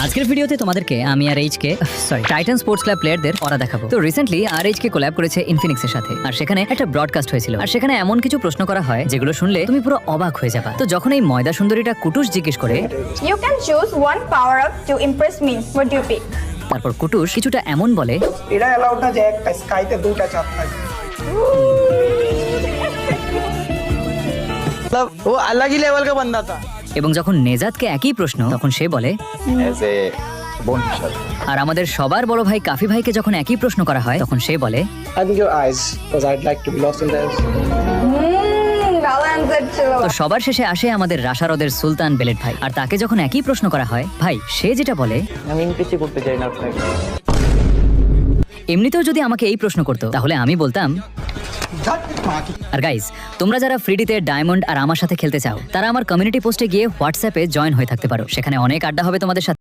আজকের ভিডিওতে তোমাদেরকে আমি R H K Titan sports club প্লেয়ারদের অরা দেখাবো। তো recently R H K collab করেছে ইনফিনিক্স এর সাথে, আর সেখানে একটা ব্রডকাস্ট হয়েছিল, আর সেখানে এমন কিছু প্রশ্ন করা হয় যেগুলো শুনলে তুমি পুরো অবাক হয়ে যাবা। তো যখন এই ময়দা সুন্দরীটা কুটুস জিজ্ঞেস করে You can choose one power up to impress me. What do you pick? তারপর কুটুস কিছুটা এমন বলে, এটা অ্যালাউড না যে একটা স্কাইতে দুইটা চাঁদ থাকে। मतलब वो अलग ही लेवल का बंदा था। এবং যখন নেজাদকে একই প্রশ্ন তখন সে বলে, ऐसे বোন হিসাবে। আর আমাদের সবার বড় ভাই কাফি ভাইকে যখন একই প্রশ্ন করা হয় তখন সে বলে, I think your eyes, because I'd like to be lost in theirs. Well answered too. তো সবার শেষে আসে আমাদের রাশারদের সুলতান বেলেট ভাই, আর তাকে যখন একই প্রশ্ন করা হয় ভাই সে যেটা বলে, আমি ইমপ্রেসই করতে চাই না আপনাকে। এমনিতেও যদি আমাকে এই প্রশ্ন করতো তাহলে আমি বলতাম। আর গাইস, তোমরা যারা ফ্রিডিতে ডায়মন্ড আর আমার সাথে খেলতে চাও তারা আমার কমিউনিটি পোস্টে গিয়ে হোয়াটসঅ্যাপে জয়েন হয়ে থাকতে পারো, সেখানে অনেক আড্ডা হবে তোমাদের সাথে।